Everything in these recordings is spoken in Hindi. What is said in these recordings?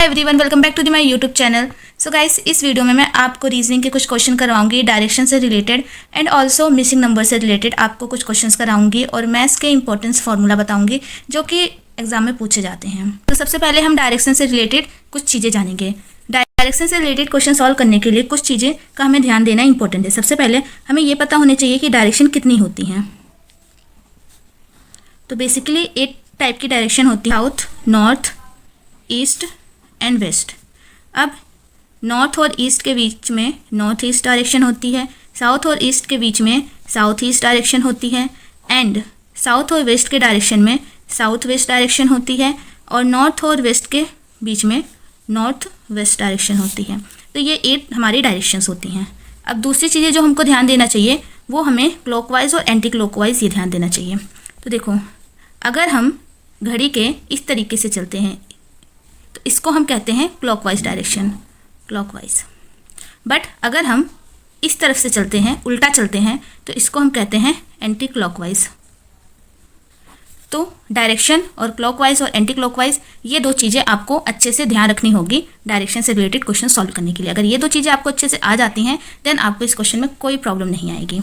Everyone, welcome back to my YouTube channel. So guys, इस वीडियो में मैं आपको रीजनिंग के कुछ क्वेश्चन करवाऊंगी डायरेक्शन से related and also missing number से रिलेटेड आपको कुछ क्वेश्चंस कराऊंगी और मैथ्स के इंपॉर्टेंस फार्मूला बताऊंगी जो कि एग्जाम में पूछे जाते हैं। तो सबसे पहले हम डायरेक्शन से रिलेटेड कुछ चीज़ें जानेंगे। डायरेक्शन से रिलेटेड क्वेश्चन सॉल्व करने के लिए कुछ चीज़ें का हमें ध्यान देना इंपॉर्टेंट है। सबसे पहले हमें ये पता होना चाहिए कि डायरेक्शन कितनी होती हैं। तो बेसिकली 8 टाइप की डायरेक्शन होती है, south, north, east and west. अब नॉर्थ और ईस्ट के बीच में नॉर्थ ईस्ट डायरेक्शन होती है, साउथ और ईस्ट के बीच में साउथ ईस्ट डायरेक्शन होती है एंड साउथ और वेस्ट के डायरेक्शन में साउथ वेस्ट डायरेक्शन होती है और नॉर्थ और वेस्ट के बीच में नॉर्थ वेस्ट डायरेक्शन होती है। तो ये 8 हमारी डायरेक्शंस होती हैं। अब दूसरी चीज़ें जो हमको ध्यान देना चाहिए वो हमें क्लॉकवाइज और एंटी क्लॉकवाइज ये ध्यान देना चाहिए। तो देखो, अगर हम घड़ी के इस तरीके से चलते हैं तो इसको हम कहते हैं क्लॉकवाइज डायरेक्शन, क्लॉकवाइज। बट अगर हम इस तरफ से चलते हैं, उल्टा चलते हैं, तो इसको हम कहते हैं एंटी क्लॉकवाइज। तो डायरेक्शन और क्लॉकवाइज और एंटी क्लॉकवाइज ये 2 चीज़ें आपको अच्छे से ध्यान रखनी होगी डायरेक्शन से रिलेटेड क्वेश्चन सॉल्व करने के लिए। अगर ये 2 चीज़ें आपको अच्छे से आ जाती हैं देन आपको इस क्वेश्चन में कोई प्रॉब्लम नहीं आएगी।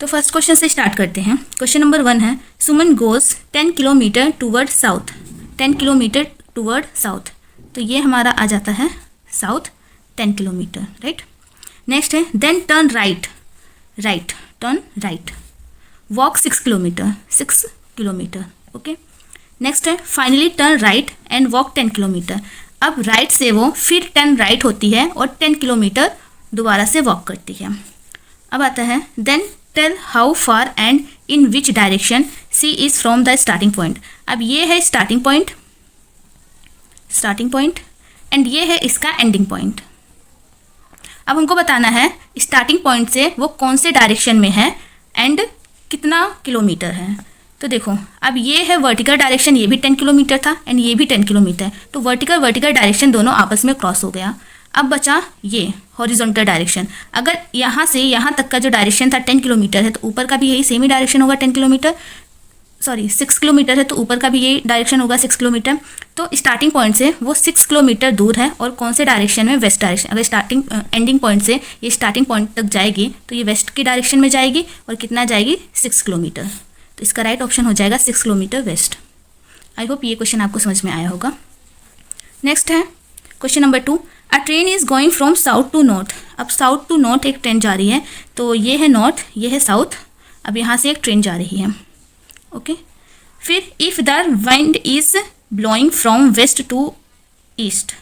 तो फर्स्ट क्वेश्चन से स्टार्ट करते हैं। क्वेश्चन नंबर 1 है, Suman goes 10 kilometre toward south, 10 kilometre toward south. तो ये हमारा आ जाता है साउथ 10 किलोमीटर, राइट। नेक्स्ट है, then turn right, right, turn right, walk 6 kilometre, 6 kilometre, okay. Next है, finally turn right and walk 10 kilometre. अब राइट से वो फिर टर्न राइट होती है और 10 किलोमीटर दोबारा से वॉक करती है। अब आता है, then tell how far and in which direction C is from the starting point. अब ये है starting point, starting point and ये है इसका एंडिंग पॉइंट। अब हमको बताना है स्टार्टिंग पॉइंट से वो कौन से डायरेक्शन में है एंड कितना किलोमीटर है। तो देखो, अब ये है वर्टिकल डायरेक्शन, ये भी 10 किलोमीटर था एंड ये भी 10 किलोमीटर। तो वर्टिकल डायरेक्शन दोनों आपस में क्रॉस हो गया। अब बचा ये हॉरिजॉन्टल डायरेक्शन। अगर यहाँ से यहाँ तक का जो डायरेक्शन था 10 किलोमीटर है तो ऊपर का भी यही सेम ही डायरेक्शन होगा 10 किलोमीटर, सॉरी 6 किलोमीटर है तो ऊपर का भी यही डायरेक्शन होगा 6 किलोमीटर। तो स्टार्टिंग पॉइंट से वो 6 किलोमीटर दूर है और कौन से डायरेक्शन में, वेस्ट डायरेक्शन। अगर स्टार्टिंग एंडिंग पॉइंट से ये स्टार्टिंग पॉइंट तक जाएगी तो ये वेस्ट की डायरेक्शन में जाएगी और कितना जाएगी, 6 किलोमीटर। तो इसका राइट ऑप्शन हो जाएगा 6 किलोमीटर वेस्ट। आई होप ये क्वेश्चन आपको समझ में आया होगा। नेक्स्ट है question number 2, a train is going from south to north. अब साउथ टू नॉर्थ एक ट्रेन जा रही है, तो ये है नॉर्थ, ये है साउथ। अब यहाँ से एक ट्रेन जा रही है, ओके। फिर if the wind is blowing from west to east.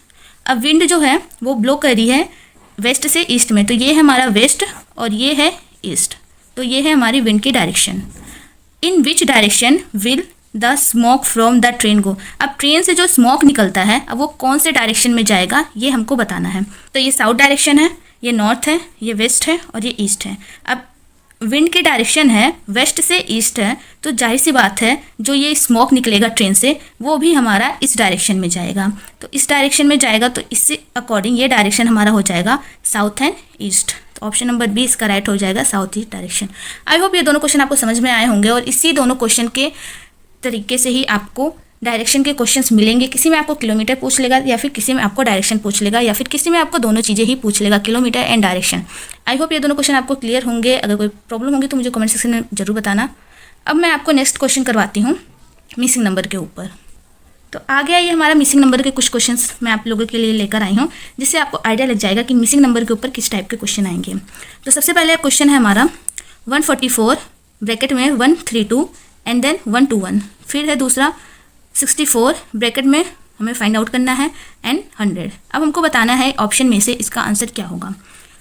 अब विंड जो है वो ब्लो कर रही है वेस्ट से ईस्ट में, तो ये है हमारा वेस्ट और ये है ईस्ट। तो ये है हमारी विंड की direction. In which direction will the smoke from the train गो। अब ट्रेन से जो स्मोक निकलता है अब वो कौन से डायरेक्शन में जाएगा ये हमको बताना है। तो ये साउथ डायरेक्शन है, ये नॉर्थ है, ये वेस्ट है और ये ईस्ट है। अब विंड की डायरेक्शन है वेस्ट से ईस्ट है, तो जाहिर सी बात है जो ये स्मोक निकलेगा ट्रेन से वो भी हमारा इस डायरेक्शन में जाएगा। तो इस डायरेक्शन में जाएगा तो इससे अकॉर्डिंग ये डायरेक्शन हमारा हो जाएगा साउथ एंड ईस्ट। तो ऑप्शन नंबर बी इसका राइट हो जाएगा, साउथ ईस्ट डायरेक्शन। आई होप ये दोनों क्वेश्चन आपको समझ में आए होंगे और इसी दोनों क्वेश्चन के तरीके से ही आपको डायरेक्शन के क्वेश्चंस मिलेंगे। किसी में आपको किलोमीटर पूछ लेगा या फिर किसी में आपको डायरेक्शन पूछ लेगा या फिर किसी में आपको दोनों चीज़ें ही पूछ लेगा, kilometre and direction. I hope ये दोनों क्वेश्चन आपको क्लियर होंगे। अगर कोई प्रॉब्लम होगी तो मुझे कमेंट सेक्शन में जरूर बताना। अब मैं आपको नेक्स्ट क्वेश्चन करवाती हूँ मिसिंग नंबर के ऊपर। तो आ गया ये हमारा मिसिंग नंबर के कुछ क्वेश्चंस मैं आप लोगों के लिए लेकर आई हूँ, जिससे आपको आइडिया लग जाएगा कि मिसिंग नंबर के ऊपर किस टाइप के क्वेश्चन आएंगे। तो सबसे पहले क्वेश्चन है हमारा 144 ब्रैकेट में 132 एंड देन 121। फिर है दूसरा 64 ब्रैकेट में हमें फाइंड आउट करना है एंड 100। अब हमको बताना है ऑप्शन में से इसका आंसर क्या होगा।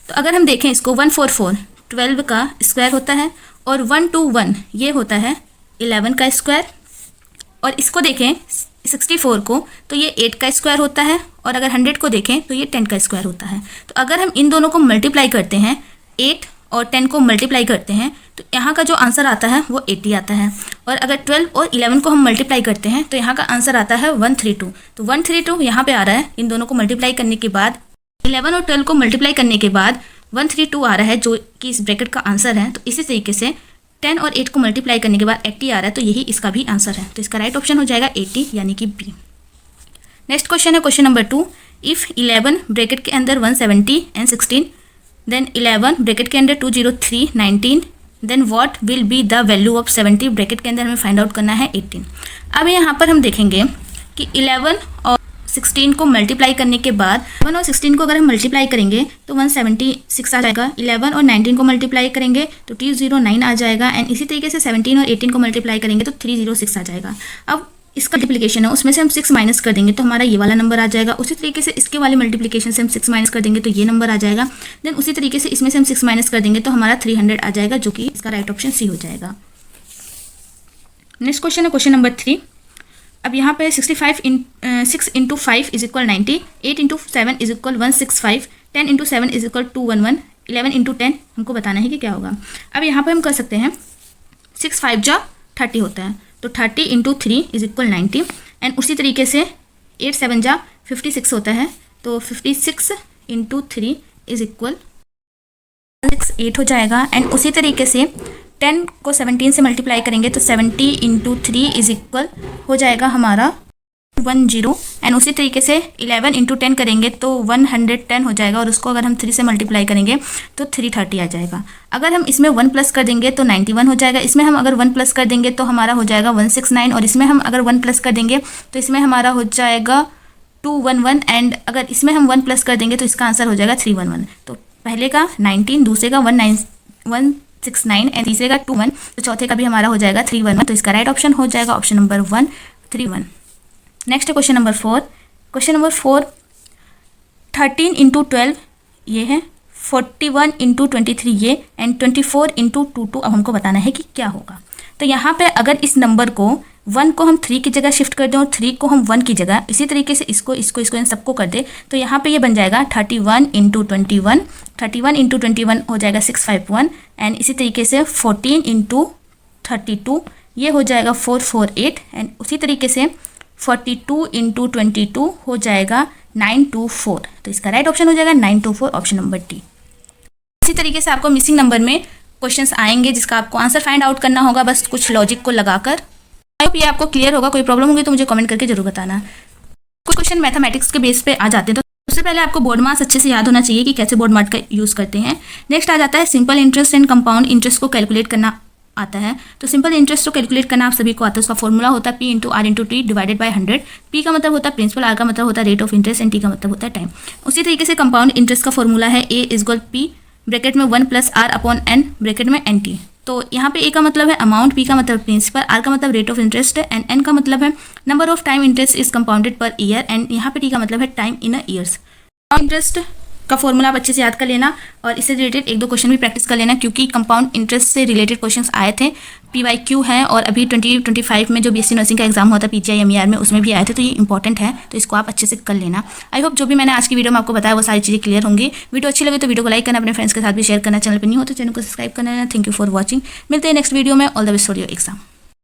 तो अगर हम देखें इसको 144 12 का स्क्वायर होता है और 121 ये होता है 11 का स्क्वायर। और इसको देखें 64 को तो ये 8 का स्क्वायर होता है और अगर 100 को देखें तो ये 10 का स्क्वायर होता है। तो अगर हम इन दोनों को मल्टीप्लाई करते हैं, 8 और 10 को मल्टीप्लाई करते हैं तो यहाँ का जो आंसर आता है वो 80 आता है। और अगर 12 और 11 को हम मल्टीप्लाई करते हैं तो यहाँ का आंसर आता है 132। तो 132 यहाँ पे आ रहा है। इन दोनों को मल्टीप्लाई करने के बाद 11 और 12 को मल्टीप्लाई करने के बाद 132 आ रहा है जो कि इस ब्रैकेट का आंसर है। तो इसी तरीके से 10 और 8 को मल्टीप्लाई करने के बाद 80 आ रहा है, तो यही इसका भी आंसर है। तो इसका राइट ऑप्शन हो जाएगा 80 यानी कि बी। नेक्स्ट क्वेश्चन है क्वेश्चन नंबर 2। इफ़ 11 ब्रैकेट के अंदर 170 एंड 16, देन 11 ब्रैकेट के अंदर 203 19, then what will be the value of 70 bracket के अंदर हमें फाइंड आउट करना है 18। अब यहाँ पर हम देखेंगे कि 11 और 16 को मल्टीप्लाई करने के बाद 1 और 16 को अगर हम मल्टीप्लाई करेंगे तो 176 आ जाएगा। 11 और 19 को मल्टीप्लाई करेंगे तो 209 आ जाएगा। एंड इसी तरीके से 17 और 18 को मल्टीप्लाई करेंगे तो 306 आ जाएगा। अब इसका मल्टीप्लिकेशन है, उसमें से हम 6 माइनस कर देंगे तो हमारा ये वाला नंबर आ जाएगा। उसी तरीके से इसके वाले मल्टीप्लिकेशन से हम 6 माइनस कर देंगे तो ये नंबर आ जाएगा। देन उसी तरीके से इसमें से हम 6 माइनस कर देंगे तो हमारा 300 आ जाएगा, जो कि इसका राइट ऑप्शन सी हो जाएगा। नेक्स्ट क्वेश्चन है क्वेश्चन नंबर 3। अब यहाँ पे 6 into 5 is equal 90, 8 into 7 is equal 165, 10 into 7 is equal 211, 11 into 10 हमको बताना है कि क्या होगा। अब यहाँ पे हम कर सकते हैं 6 5 जा 30 होता है, तो 30 इंटू 3 इज इक्वल 90। एंड उसी तरीके से 8 7 जा 56 होता है, तो 56 इंटू 3 इज इक्वल 8 हो जाएगा। एंड उसी तरीके से 10 को 17 से मल्टीप्लाई करेंगे तो 70 इंटू 3 इज इक्वल हो जाएगा हमारा 10। एंड उसी तरीके से 11 इंटू 10 करेंगे तो 110 हो जाएगा, और उसको अगर हम 3 से मल्टीप्लाई करेंगे तो 330 आ जाएगा। अगर हम इसमें 1 प्लस कर देंगे तो 91 हो जाएगा। इसमें हम अगर 1 प्लस कर देंगे तो हमारा हो जाएगा 169, और इसमें हम अगर 1 प्लस कर देंगे तो इसमें हमारा हो जाएगा 211। एंड अगर इसमें हम 1 प्लस कर देंगे तो इसका आंसर हो जाएगा 311। तो पहले का 19, दूसरे का 169 एंड तीसरे का 21, तो चौथे का भी हमारा हो जाएगा 311। तो इसका राइट ऑप्शन हो जाएगा ऑप्शन नंबर 1 31। नेक्स्ट है question number 4। Question number 4, 13 into 12 ये है, 41 इंटू 23 ये, एंड 24 इंटू 22 अब हमको बताना है कि क्या होगा। तो यहाँ पे अगर इस नंबर को 1 को हम 3 की जगह शिफ्ट कर दें और 3 को हम 1 की जगह, इसी तरीके से इसको इन सबको कर दे, तो यहाँ पे ये बन जाएगा 31 इंटू 21, 31 इंटू 21 हो जाएगा 651। एंड इसी तरीके से 14 इंटू 32 ये हो जाएगा 448। एंड उसी तरीके से 42 इंटू 22 हो जाएगा 924। तो इसका राइट ऑप्शन हो जाएगा 924, ऑप्शन नंबर डी। इसी तरीके से आपको मिसिंग नंबर में क्वेश्चंस आएंगे जिसका आपको आंसर फाइंड आउट करना होगा, बस कुछ लॉजिक को लगाकर। आई होप ये आपको क्लियर होगा। कोई प्रॉब्लम होगी तो मुझे कमेंट करके जरूर बताना। कुछ क्वेश्चन मैथमेटिक्स के बेस पे आ जाते हैं, तो उससे पहले आपको बोर्ड मास अच्छे से याद होना चाहिए कि कैसे बोर्ड मास का यूज़ करते हैं। नेक्स्ट आ जाता है simple interest and compound interest को कैलकुलेट करना आता है। तो सिंपल इंटरेस्ट को कैलकुलेट करना आप सभी को आता है। उसका फॉर्मूला होता है P into R into T divided by 100। P का मतलब होता है प्रिंसिपल, R का मतलब होता है rate of interest, and T का मतलब होता है टाइम। उसी तरीके से कंपाउंड इंटरेस्ट का फॉर्मूला है A इक्वल P ब्रैकेट में 1 plus R upon N bracket में NT। तो यहाँ पे A का मतलब है अमाउंट, P का मतलब प्रिंसिपल, R का मतलब रेट ऑफ इंटरेस्ट है, एंड N का मतलब है number of time interest is compounded per year, and यहाँ पे T का मतलब है time in a years. Interest का फॉर्मूला आप अच्छे से याद कर लेना, और इससे रिलेटेड 1-2 क्वेश्चन भी प्रैक्टिस कर लेना, क्योंकि कंपाउंड इंटरेस्ट से रिलेटेड क्वेश्चंस आए थे। PYQ है, और अभी 2025 में जो BSc नर्सिंग का एग्जाम हुआ था PGI MER में, उसमें भी आए थे। तो ये इंपॉर्टेंट है, तो इसको आप अच्छे से कर लेना। आई होप जो भी मैंने आज की वीडियो में आपको बताया वो सारी चीज़ें क्लियर होंगी। वीडियो अच्छी लगे तो वीडियो को लाइक करना, अपने फ्रेंड्स के साथ भी शेयर करना, चैनल पर नहीं हो तो चैनल को सब्सक्राइब करना। Thank you for watching. मिलते हैं नेक्स्ट वीडियो में। All the best for your exam.